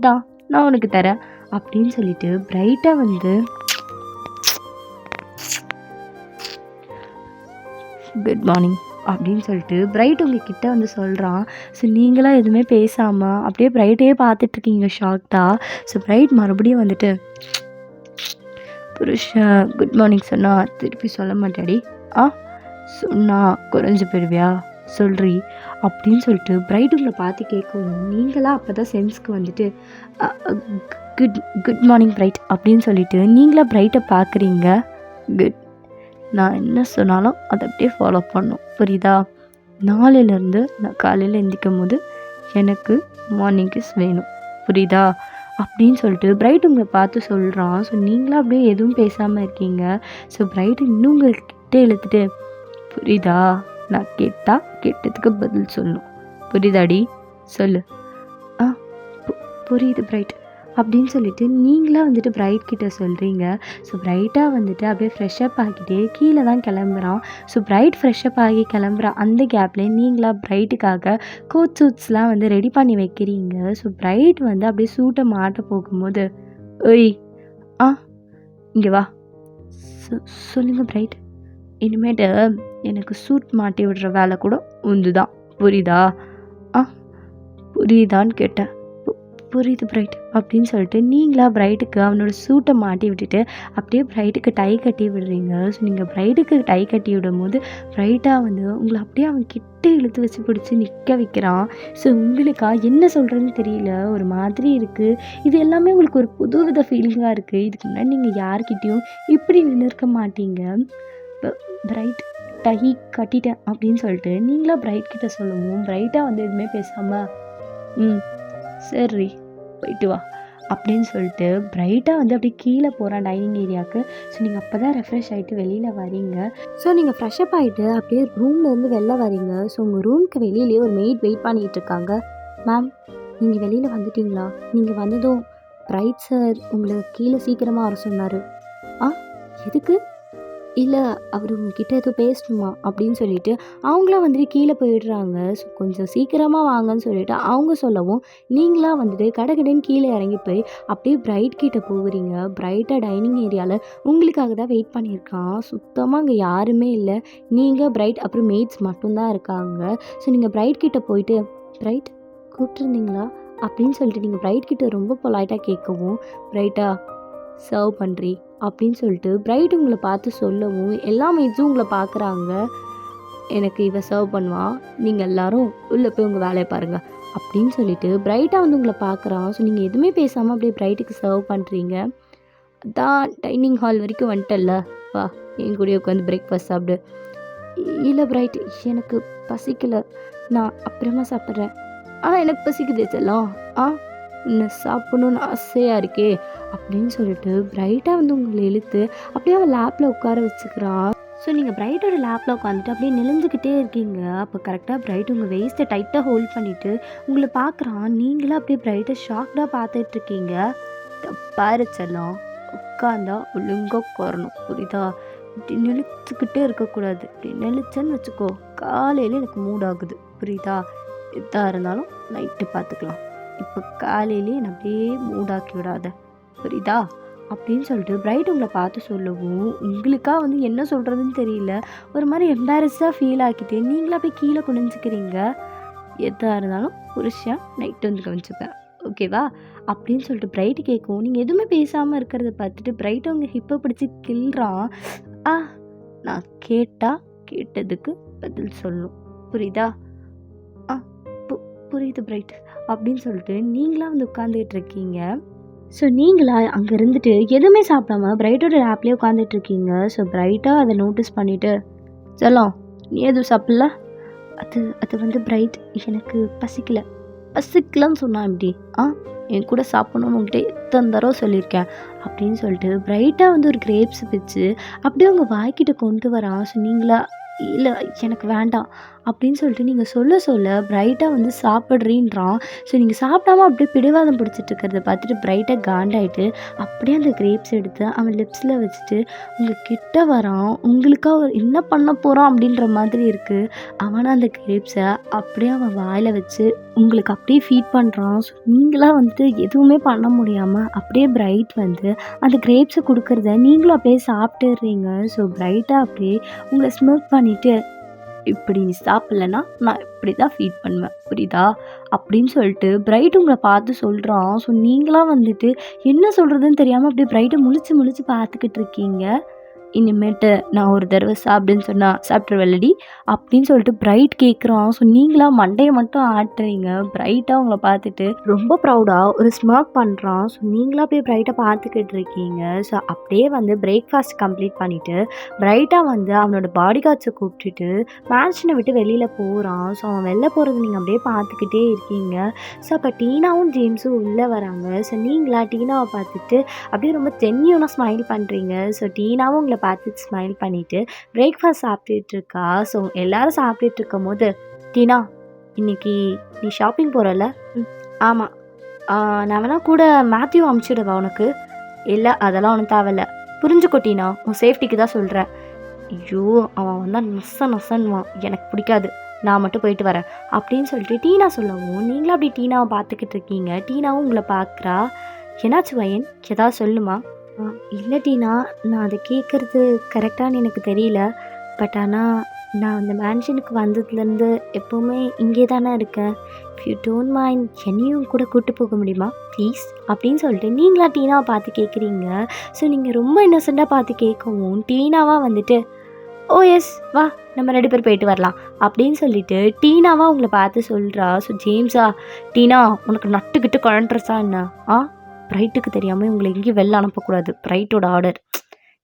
தான் நான் உனக்கு தரேன் அப்படின்னு சொல்லிட்டு பிரைட்டாக வந்து குட் மார்னிங் அப்படின்னு சொல்லிட்டு பிரைட் உங்கள் கிட்ட வந்து சொல்கிறான். ஸோ நீங்களாம் எதுவுமே பேசாமல் அப்படியே பிரைட்டே பார்த்துட்ருக்கீங்க ஷார்ட்டாக. ஸோ பிரைட் மறுபடியும் வந்துட்டு புருஷன் குட் மார்னிங் சொன்னால் திருப்பி சொல்ல மாட்டாடி, சொன்னால் குறைஞ்சி போயிடுவியா சொல்றி அப்படின்னு சொல்லிட்டு பிரைட் உங்களை பார்த்து கேட்கவும் நீங்களா அப்போ தான் சென்ஸ்க்கு வந்துட்டு குட் மார்னிங் பிரைட் அப்படின்னு சொல்லிட்டு நீங்களா பிரைட்டை பார்க்குறீங்க. குட், நான் என்ன சொன்னாலும் அதை அப்படியே ஃபாலோ பண்ணும், புரியுதா? நாளையிலேருந்து நான் காலையில் எந்திரிக்கும் போது எனக்கு மார்னிங் கிஸ் வேணும், புரியுதா அப்படின்னு சொல்லிட்டு பிரைட் உங்களை பார்த்து சொல்கிறான். ஸோ நீங்களும் அப்படியே எதுவும் பேசாமல் இருக்கீங்க. ஸோ பிரைட் இன்னும் உங்கள்கிட்ட இழுத்துட்டு புரியுதா, நான் கேட்டதுக்கு பதில் சொல்லணும், புரியுதாடி சொல்லு. புரியுது பிரைட் அப்படின்னு சொல்லிட்டு நீங்களாக வந்துட்டு பிரைட் கிட்ட சொல்கிறீங்க. ஸோ பிரைட்டாக வந்துட்டு அப்படியே ஃப்ரெஷ்அப் ஆகிட்டே கீழே தான் கிளம்புறான். ஸோ பிரைட் ஃப்ரெஷ்அப் ஆகி கிளம்புற அந்த கேப்லேயே நீங்களாக பிரைட்டுக்காக கோட் சூட்ஸ்லாம் வந்து ரெடி பண்ணி வைக்கிறீங்க. ஸோ பிரைட் வந்து அப்படியே சூட்டை மாட்ட போகும்போது ஒய் இங்கே வா, சொல்லுங்கள் பிரைட், இனிமேட்டு எனக்கு சூட் மாட்டி விடுற வேலை கூட உந்து தான், புரியுதா? புரியுதான்னு கேட்டேன். புரியுது பிரைட் அப்படின்னு சொல்லிட்டு நீங்களா பிரைட்டுக்கு அவனோட சூட்டை மாட்டி விட்டுட்டு அப்படியே பிரைட்டுக்கு டை கட்டி விடுறீங்க. ஸோ நீங்கள் பிரைட்டுக்கு டை கட்டி விடும் போது பிரைட்டாக வந்து உங்களை அப்படியே அவன் கிட்ட இழுத்து வச்சு பிடிச்சி நிற்க வைக்கிறான். ஸோ உங்களுக்கா என்ன சொல்கிறதுன்னு தெரியல, ஒரு மாதிரி இருக்குது. இது எல்லாமே உங்களுக்கு ஒரு புதுவித ஃபீலிங்காக இருக்குது. இதுக்கு முன்னாடி நீங்கள் யார்கிட்டையும் இப்படி நின்றுருக்க மாட்டீங்க. இப்போ பிரைட் டை கட்டிட்டேன் அப்படின்னு சொல்லிட்டு நீங்களா பிரைட் கிட்ட சொல்லவும் பிரைட்டாக வந்து எதுவுமே பேசாமல் சரி போயிட்டு வா அப்படின்னு சொல்லிட்டு பிரைட்டாக வந்து அப்படியே கீழே போகிறான் டைனிங் ஏரியாவுக்கு. ஸோ நீங்கள் அப்போ தான் ரெஃப்ரெஷ் ஆகிட்டு வெளியில் வரீங்க. ஸோ நீங்கள் ஃப்ரெஷ்அப் ஆகிட்டு அப்படியே ரூம்லேருந்து வெளில வரீங்க. ஸோ உங்கள் ரூமுக்கு வெளியிலேயே ஒரு மெய்ட் வெயிட் பண்ணிகிட்டு இருக்காங்க. மேம் நீங்க வெளியில வந்துட்டீங்களா? நீங்க வந்ததும் பிரைட் சார் உங்கள கீழ சீக்கிரமா வர சொன்னாரு. ஆ எதுக்கு? இல்ல அவரு உங்ககிட்ட ஏதோ பேசணுமா அப்படின்னு சொல்லிட்டு, அவங்களா வந்துட்டு கீழ போயிடுறாங்க. ஸோ கொஞ்சம் சீக்கிரமா வாங்கன்னு சொல்லிட்டு அவங்க சொல்லவும், நீங்களா வந்துட்டு கடகடன்னு கீழ இறங்கி போய் அப்படியே பிரைட் கிட்ட போகுறீங்க. பிரைட்டா டைனிங் ஏரியால உங்களுக்காக தான் வெயிட் பண்ணியிருக்கான். சுத்தமா அங்க யாருமே இல்ல. நீங்க, பிரைட் அப்புறம் மெய்ட்ஸ் மட்டும் தான் இருக்காங்க. ஸோ நீங்க பிரைட் கிட்ட போயிட்டு, "பிரைட் கூப்பிட்டுருந்தீங்களா?" அப்படின்னு சொல்லிட்டு நீங்க பிரைட் கிட்ட ரொம்ப பொலைட்டா கேட்கவும், "பிரைட்டா சர்வ் பண்றி" அப்படின்னு சொல்லிட்டு பிரைட் உங்கள பார்த்து சொல்லவும், எல்லா மெய்ட்ஸும் உங்கள பார்க்குறாங்க. "எனக்கு இவ சர்வ் பண்ணுவா. நீங்க எல்லாரும் உள்ள போய் உங்க வேலைய பாருங்க" அப்படின்னு சொல்லிட்டு பிரைட்டா வந்து உங்கள பார்க்குறான். ஸோ நீங்க எதுவுமே பேசாம அப்படியே பிரைட்டுக்கு சர்வ் பண்றீங்க. "அதான் டைனிங் ஹால் வரைக்கும் வந்துட்டல்ல, வா என் கூடயே உட்காந்து பிரேக்ஃபாஸ்ட் சாப்பிடு." "இல்ல பிரைட், எனக்கு பசிக்கல. நான் அப்புறமா சாப்பிட்றேன்." எனக்கு பசிக்குதே செல்லம். ஆ உன்னை சாப்பிடணும்னு ஆசையா இருக்கே அப்படின்னு சொல்லிட்டு பிரைட்டா வந்து உங்களை இழுத்து அப்படியே அவன் லேப்ல உட்கார வச்சுக்கிறான். ஸோ நீங்கள் பிரைட்டோட லேப்ல உட்காந்துட்டு அப்படியே நெளிஞ்சுக்கிட்டே இருக்கீங்க. அப்போ கரெக்டாக பிரைட் உங்கள் வெயிஸ்ட்டை டைட்டாக ஹோல்ட் பண்ணிட்டு உங்களை பார்க்குறான். நீங்களும் அப்படியே பிரைட்டை ஷாக்டாக பார்த்துட்டு இருக்கீங்க. பாரு செல்லம், உட்காந்தா ஒழுங்காக உட்காரணும், புரியுதா? இப்படி நெளிச்சுக்கிட்டே இருக்கக்கூடாது. இப்படி நெளிச்சேன்னு வச்சுக்கோ, காலையில் எனக்கு மூட் ஆகுது, புரியுதா? எதாக இருந்தாலும் நைட்டு பார்த்துக்கலாம். இப்போ காலையிலேயே என்னை அப்படியே மூடாக்கி விடாத, புரியுதா? அப்படின்னு சொல்லிட்டு பிரைட் உங்களை பார்த்து சொல்லவும், உங்களுக்கா வந்து என்ன சொல்கிறதுன்னு தெரியல. ஒரு மாதிரி எம்பாரஸ்டாக ஃபீல் ஆக்கிட்டு நீங்களா போய் கீழே குனிஞ்சுக்கிறீங்க. எதாக இருந்தாலும் ஒரு விஷயம் நைட்டு வந்து கவனிச்சுப்பேன், ஓகேவா? அப்படின்னு சொல்லிட்டு பிரைட் கேட்கும். நீங்கள் எதுவுமே பேசாமல் இருக்கிறத பார்த்துட்டு பிரைட் அவங்க ஹிப்பை பிடிச்சி கிள்றான். ஆ நான் கேட்டதுக்கு பதில் சொல்லணும், புரியுதா? ஆ புரியுது பிரைட் அப்படின்னு சொல்லிட்டு நீங்களா வந்து உட்காந்துட்டு இருக்கீங்க. ஸோ நீங்களா அங்கே இருந்துட்டு எதுவுமே சாப்பிடாம பிரைட்டோட லேப்லேயே உட்காந்துட்டு இருக்கீங்க. ஸோ பிரைட்டாக அதை நோட்டீஸ் பண்ணிவிட்டு, செல்லம் நீ எதுவும் சாப்பிடல? அது அது வந்து பிரைட், எனக்கு பசிக்கலன்னு சொன்னான். எப்படி என் கூட சாப்பிடணும்னு உங்கள்கிட்ட எத்தனை தடவை சொல்லியிருக்கேன் அப்படின்னு சொல்லிட்டு பிரைட்டாக வந்து ஒரு கிரேப்ஸ் வச்சு அப்படியே உங்கள் வாய்க்கிட்ட கொண்டு வரான். ஸோ நீங்களா, இல்லை எனக்கு வேண்டாம் அப்படின்னு சொல்லிட்டு நீங்கள் சொல்ல பிரைட்டாக வந்து சாப்பிட்றீன்றான். ஸோ நீங்கள் சாப்பிடாம அப்படியே பிடிவாதம் பிடிச்சிட்டு இருக்கிறத பார்த்துட்டு பிரைட்டாக காண்டாயிட்டு அப்படியே அந்த கிரேப்ஸ் எடுத்து அவன் லிப்ஸில் வச்சுட்டு உங்கள் கிட்ட வரான். உங்களுக்காக என்ன பண்ண போகிறான் அப்படின்ற மாதிரி இருக்குது. அவனை அந்த கிரேப்ஸை அப்படியே அவன் வாயில் வச்சு உங்களுக்கு அப்படியே ஃபீட் பண்ணுறான். ஸோ நீங்களாம் வந்துட்டு எதுவுமே பண்ண முடியாமல் அப்படியே பிரைட் வந்து அந்த கிரேப்ஸை கொடுக்குறத நீங்களும் அப்படியே சாப்பிட்டுடுறீங்க. ஸோ பிரைட்டாக அப்படியே உங்களை ஸ்மோக் பண்ணிவிட்டு, இப்படி நீ சாப்பிட்லன்னா நான் இப்படி தான் ஃபீட் பண்ணுவேன், புரியுதா? அப்படின்னு சொல்லிட்டு பிரைட் உங்களை பார்த்து சொல்கிறான். ஸோ நீங்களாம் வந்துட்டு என்ன சொல்கிறதுன்னு தெரியாமல் அப்படியே பிரைட்டை முழிச்சு பார்த்துக்கிட்டு இருக்கீங்க. இனிமேட்டு நான் ஒரு தடவை சாப்பிடுன்னு சொன்னால் சாப்பிட்ருவல்லடி அப்படின்னு சொல்லிட்டு பிரைட் கேட்குறான். ஸோ நீங்களா மண்டையை மட்டும் ஆட்டுறீங்க. பிரைட்டாக உங்களை பார்த்துட்டு ரொம்ப ப்ரௌடாக ஒரு ஸ்மார்க் பண்ணுறான். ஸோ நீங்களா அப்படியே பிரைட்டை பார்த்துக்கிட்டு இருக்கீங்க. ஸோ அப்படியே வந்து பிரேக்ஃபாஸ்ட் கம்ப்ளீட் பண்ணிவிட்டு பிரைட்டாக வந்து அவனோட பாடி கார்ட்ஸை கூப்பிட்டுட்டு மேன்ஷனை விட்டு வெளியில் போகிறான். ஸோ அவன் வெளில போகிறது நீங்கள் அப்படியே பார்த்துக்கிட்டே இருக்கீங்க. ஸோ அப்போ டீனாவும் ஜேம்ஸும் உள்ளே வராங்க. ஸோ நீங்களா டீனாவை பார்த்துட்டு அப்படியே ரொம்ப ஜென்யூனாக ஸ்மைல் பண்ணுறீங்க. ஸோ டீனாவும் உங்களை பார்த்து ஸ்மைல் பண்ணிவிட்டு பிரேக்ஃபாஸ்ட் சாப்பிட்டுட்டு இருக்கா. ஸோ எல்லோரும் சாப்பிட்டுட்டு இருக்கும் போது, டீனா இன்னைக்கு நீ ஷாப்பிங் போகிறல்ல? ஆமாம். நான் வேணா கூட மேத்யூ அமுச்சிடுவா உனக்கு? இல்லை அதெல்லாம் ஒன்றும் தேவையில்ல, புரிஞ்சுக்கோ டீனா, உன் சேஃப்டிக்கு தான் சொல்கிறேன். ஐயோ அவன் வந்தால் நொசன்னுவான், எனக்கு பிடிக்காது, நான் மட்டும் போயிட்டு வரேன் அப்படின்னு சொல்லிட்டு டீனா சொல்லவும் நீங்களும் அப்படி டீனாவை பார்த்துக்கிட்டு இருக்கீங்க. டீனாவும் உங்களை பார்க்குறா. என்னாச்சு வயன், ஏதாவது சொல்லுமா? இல்லை டீனா, நான் அதை கேட்குறது கரெக்டானு எனக்கு தெரியல. பட் ஆனால் நான் அந்த மேன்ஷனுக்கு வந்ததுலேருந்து எப்போவுமே இங்கே தானே இருக்கேன். இஃப் யூ டோன்ட் மைண்ட் என்னையும் கூட கூப்பிட்டு போக முடியுமா ப்ளீஸ் அப்படின்னு சொல்லிட்டு நீங்களா டீனாவை பார்த்து கேட்குறீங்க. ஸோ நீங்கள் ரொம்ப இன்னசென்ட்டாக பார்த்து கேட்கவும் டீனாவாக வந்துட்டு, ஓ எஸ் வா நம்ம 2 பேர் போயிட்டு வரலாம் அப்படின்னு சொல்லிட்டு டீனாவாக உங்களை பார்த்து சொல்கிறா. ஸோ ஜேம்ஸா, டீனா உனக்கு நட்டுக்கிட்டு குழண்டுறச்சா என்ன? பிரைட்டுக்கு தெரியாமல் உங்களை எங்கேயும் வெளில அனுப்பக்கூடாது, பிரைட்டோட ஆர்டர்.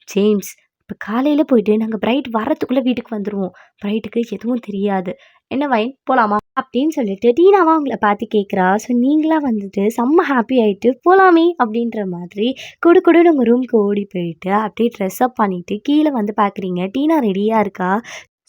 ஜேம்ஸ் இப்போ காலையில் போயிட்டு நாங்கள் பிரைட் வரத்துக்குள்ளே வீட்டுக்கு வந்துடுவோம், பிரைட்டுக்கு எதுவும் தெரியாது, என்ன வயன் போகலாமா அப்படின்னு சொல்லிட்டு டீனாவாக உங்களை பார்த்து கேட்குறா. ஸோ நீங்களாக வந்துட்டு செம்ம ஹாப்பி ஆகிட்டு போகலாமே அப்படின்ற மாதிரி கொடுன்னு உங்கள் ரூமுக்கு ஓடி போயிட்டு அப்படியே ட்ரெஸ் அப் பண்ணிவிட்டு கீழே வந்து பார்க்குறீங்க. டீனா ரெடியாக இருக்கா.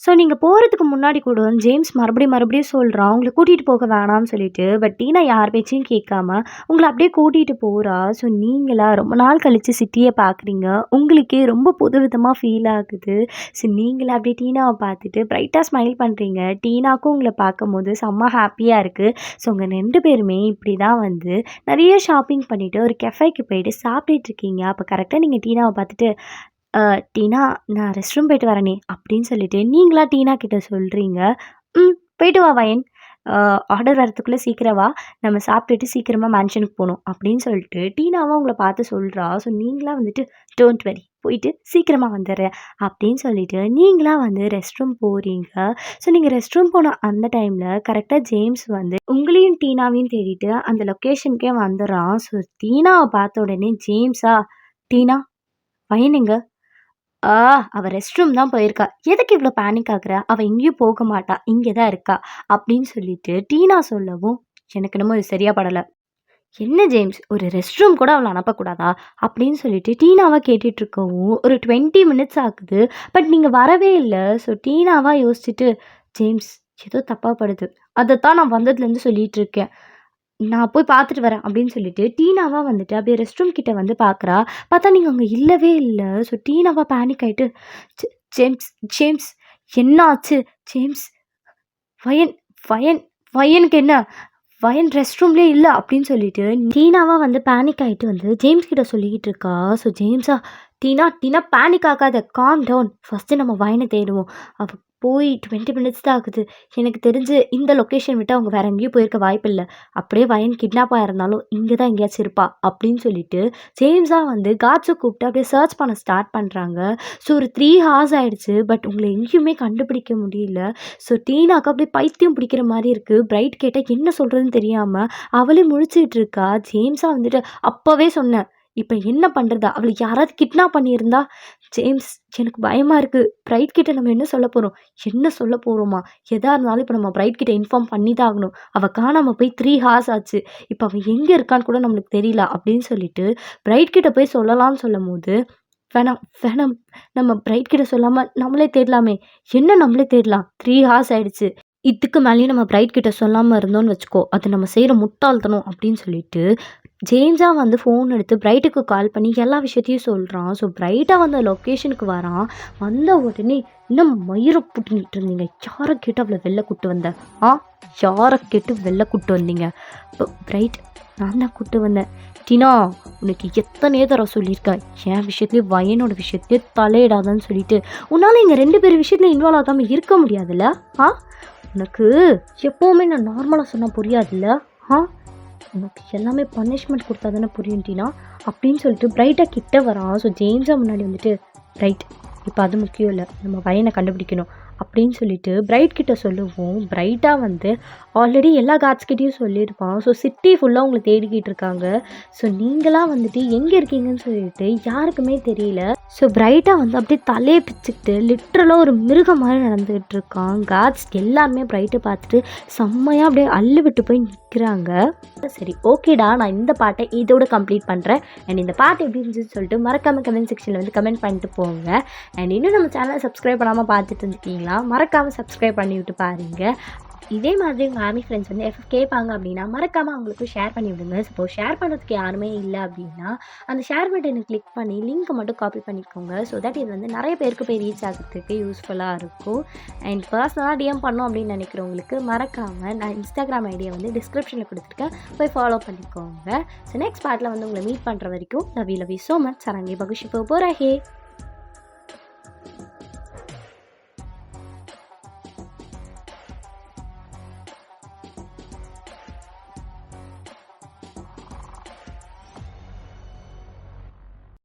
ஸோ நீங்க போறதுக்கு முன்னாடி கூட ஜேம்ஸ் மறுபடியும் சொல்றான், உங்கள கூட்டிட்டு போக வேணான்னு சொல்லிட்டு. பட் டீனா யார் பேச்சையும் கேட்காம உங்கள அப்படியே கூட்டிட்டு போறா. ஸோ நீங்களா ரொம்ப நாள் கழிச்சு சிட்டிய பார்க்குறீங்க. உங்களுக்கே ரொம்ப புதுவிதமா ஃபீல் ஆகுது. ஸோ நீங்களா அப்படியே டீனாவ பார்த்துட்டு பிரைட்டா ஸ்மைல் பண்றீங்க. டீனாக்கும் உங்கள பார்க்கும்போது செம்ம ஹாப்பியா இருக்கு. ஸோ உங்க 2 பேருமே இப்படி தான் வந்து நெறைய ஷாப்பிங் பண்ணிட்டு ஒரு கெஃபேக்கு போயிட்டு சாப்பிட்டுட்டு இருக்கீங்க. அப்ப கரெக்ட்டா நீங்க டீனாவ பார்த்துட்டு, டீனா நான் ரெஸ்ட் ரூம் போயிட்டு வரேனே" அப்படின்னு சொல்லிட்டு நீங்களா டீனா கிட்ட சொல்றீங்க. போயிட்டு வா வயன். அ ஆர்டர் வரதுக்குள்ள சீக்கிரம் வா. நம்ம சாப்பிட்டுட்டு சீக்கிரமா மேன்ஷனுக்கு போணும்" அப்படின்னு சொல்லிட்டு டீனாவா உங்கள பார்த்து சொல்றா. ஸோ நீங்களா வந்துட்டு "டோன்ட் வரி போயிட்டு சீக்கிரமா வந்துர்றேன்" அப்படின்னு சொல்லிட்டு நீங்களா வந்து ரெஸ்ட் ரூம் போறீங்க. ஸோ நீங்க ரெஸ்ட் ரூம் போன அந்த டைம்ல கரெக்ட்டா ஜேம்ஸ் வந்து உங்களையும் டீனாவையும் தேடிட்டு அந்த லொகேஷனுக்கே வந்துர்றான். ஸோ டீனாவ பார்த்த உடனே ஜேம்ஸா, "டீனா, வயன் எங்க?" ஆ அவ ரெஸ்ட் ரூம் தான் போயிருக்கா. எதுக்கு இவ்ளோ பேனிக் ஆகுற? அவ எங்கேயும் போக மாட்டா. இங்க தான் இருக்கா. அப்படின்னு சொல்லிட்டு டீனா சொல்லவும், எனக்கு என்னமோ இது சரியா படல. என்ன ஜேம்ஸ் ஒரு ரெஸ்ட் ரூம் கூட அவள அனுப்பக்கூடாதா? அப்படின்னு சொல்லிட்டு டீனாவா கேட்டுட்டு இருக்கவும், ஒரு 20 மினிட்ஸ் ஆகுது. பட் நீங்க வரவே இல்ல. ஸோ டீனாவா யோசிச்சுட்டு, ஜேம்ஸ் ஏதோ தப்பா படுது. அதத்தான் நான் வந்ததுலேருந்து சொல்லிட்டு இருக்கேன். நான் போய் பார்த்துட்டு வரேன் அப்படின்னு சொல்லிட்டு, டீனாவா வந்துட்டு அப்படியே ரெஸ்ட் ரூம் கிட்ட வந்து பார்க்குறா. பார்த்தா நீங்க அங்க இல்லவே இல்ல. ஸோ டீனாவா பேனிக் ஆயிட்டு, "ஜே ஜேம்ஸ் ஜேம்ஸ் என்ன ஆச்சு? ஜேம்ஸ் வயன் வயன் வயனுக்கு என்ன? வயன் ரெஸ்ட் ரூம்லயே இல்ல" அப்படின்னு சொல்லிட்டு டீனாவா வந்து பேனிக் ஆயிட்டு வந்து ஜேம்ஸ் கிட்ட சொல்லிக்கிட்டு இருக்கா. ஸோ ஜேம்ஸா, "டீனா டீனா பேனிக் ஆகாத. Calm down. ஃபர்ஸ்ட்டு நம்ம வயன தேடுவோம். அவ போய் 20 மினிட்ஸ் தான் ஆகுது. எனக்கு தெரிஞ்சு இந்த லொகேஷன் விட்டு அவங்க வேற எங்கேயும் போயிருக்க வாய்ப்பில்ல. அப்படியே வயன் கிட்னாப் ஆயிருந்தாலும் இங்க தான் எங்கேயாச்சும் இருப்பா" அப்படின்னு சொல்லிட்டு ஜேம்ஸா வந்து காட்ஸ கூப்பிட்டு அப்படியே சர்ச் பண்ண ஸ்டார்ட் பண்றாங்க. ஸோ ஒரு 3 ஹார்ஸ் ஆயிடுச்சு. பட் உங்கள எங்கேயுமே கண்டுபிடிக்க முடியல. ஸோ டீனாக்கு அப்படியே பைத்தியம் பிடிக்கிற மாரி இருக்கு. பிரைட் கேட்டா என்ன சொல்றதுன்னு தெரியாம அவளே முழிச்சுட்டு இருக்கா. ஜேம்ஸா வந்துட்டு, "அப்பவே சொன்னேன். இப்ப என்ன பண்றது? அவள யாராவது கிட்னாப் பண்ணியிருந்தா?" "ஜேம்ஸ் எனக்கு பயமா இருக்கு. பிரைட் கிட்ட நம்ம என்ன சொல்லப் போறோம்?" "என்ன சொல்லப் போறோமா? எதா இருந்தாலும் இப்ப நம்ம பிரைட் கிட்ட இன்ஃபார்ம் பண்ணி தான் ஆகணும். அவ காணாம போய் 3 ஹார்ஸ் ஆச்சு. இப்ப அவ எங்க இருக்கான்னு கூட நம்மளுக்கு தெரியல" அப்படின்னு சொல்லிட்டு பிரைட் கிட்ட போய் சொல்லலாம்னு சொல்லும்போது, "வேணாம் வேணாம். நம்ம பிரைட் கிட்ட சொல்லாம நம்மளே தேடலாமே." "என்ன நம்மளே தேடலாம்? 3 ஹார்ஸ் ஆயிடுச்சு. இதுக்கு மேலயும் நம்ம பிரைட் கிட்ட சொல்லாம இருந்தோம்னு வச்சுக்கோ, அது நம்ம செய்ற முட்டாள்தனம்" அப்படின்னு சொல்லிட்டு ஜேம்ஸா வந்து ஃபோன் எடுத்து பிரைட்டுக்கு கால் பண்ணி எல்லா விஷயத்தையும் சொல்றான். ஸோ பிரைட்டா வந்து லொகேஷனுக்கு வரான். வந்த உடனே, "என்ன மயிர புடுங்கிட்டு இருந்தீங்க? யார கேட்டு அவள வெளில கூட்டு வந்த? ஆ யார கேட்டு வெளில கூட்டு வந்தீங்க?" பிரைட், "நான் தான் கூட்டு வந்தேன்." "டீனா உனக்கு எத்தனையோ தடவ சொல்லியிருக்கேன். என் விஷயத்துலயும் வயனோட விஷயத்துலயும் தலையிடாதன்னு சொல்லிட்டு. உன்னால எங்க 2 பேர் விஷயத்துலயும் இன்வால்வ் ஆகாம இருக்க முடியாதுல்ல? ஆ உனக்கு எப்பவுமே நான் நார்மலா சொன்னா புரியாதுல்ல? ஆ உனக்கு எல்லாமே பனிஷ்மெண்ட் குடுத்தா தானே புரியும் டீனா" அப்படின்னு சொல்லிட்டு பிரைட்டா கிட்ட வரான். ஸோ ஜேம்ஸா முன்னாடி வந்துட்டு, "பிரைட் இப்ப அது முக்கியம் இல்ல. நம்ம வயன கண்டுபிடிக்கணும்" அப்படின்னு சொல்லிட்டு பிரைட் கிட்ட சொல்லுவோம். பிரைட்டா வந்து ஆல்ரெடி எல்லா காட்ஸ் கிட்டயும் சொல்லியிருப்பான். ஸோ சிட்டி ஃபுல்லா உங்கள தேடிக்கிட்டு இருக்காங்க. ஸோ நீங்களா வந்துட்டு எங்க இருக்கீங்கன்னு சொல்லிட்டு யாருக்குமே தெரியல. ஸோ பிரைட்டா வந்து அப்படியே தலைய பிச்சுக்கிட்டு லிட்ரலா ஒரு மிருகம் மாரி நடந்துகிட்டு இருக்கான். காட்ஸ் எல்லாருமே பிரைட்ட பார்த்துட்டு செம்மையா அப்படியே அள்ளு விட்டு போய் நிக்கிறாங்க. சரி ஓகேடா, நான் இந்த பாட்ட இதோட கம்ப்ளீட் பண்றேன். அண்ட் இந்த பாட்டு எப்படி இருந்துச்சுன்னு சொல்லிட்டு மறக்காம கமெண்ட் செக்ஷன்ல வந்து கமெண்ட் பண்ணிட்டு போங்க. அண்ட் இன்னும் நம்ம சேனலை சப்ஸ்கிரைப் பண்ணாம பார்த்துட்டு இருந்துட்டீங்களா, மறக்காம சப்ஸ்கிரைப் பண்ணி விட்டு பாருங்க. இதே மாதிரி உங்கள் ஆர்மி ஃப்ரெண்ட்ஸ் வந்து எஃப்எஃப் கேட்பாங்க அப்படின்னா மறக்காமல் அவங்களுக்கு ஷேர் பண்ணி விடுங்க. சப்போஸ் ஷேர் பண்ணுறதுக்கு யாருமே இல்லை அப்படின்னா அந்த ஷேர் பட்டனை கிளிக் பண்ணி லிங்க்கை மட்டும் காப்பி பண்ணிக்கோங்க. ஸோ தட் இது வந்து நிறைய பேருக்கு போய் ரீச் ஆகிறதுக்கு யூஸ்ஃபுல்லாக இருக்கும். அண்ட் பர்சனலாக டிஎம் பண்ணோம் அப்படின்னு நினைக்கிறவங்களுக்கு மறக்காமல் நான் இன்ஸ்டாகிராம் ஐடியா வந்து டிஸ்கிரிப்ஷனில் கொடுத்துருக்கேன், போய் ஃபாலோ பண்ணிக்கோங்க. ஸோ நெக்ஸ்ட் பார்ட்டில் வந்து உங்களை மீட் பண்ணுற வரைக்கும் love you so much. Sarangi பகுஷி போகிறே.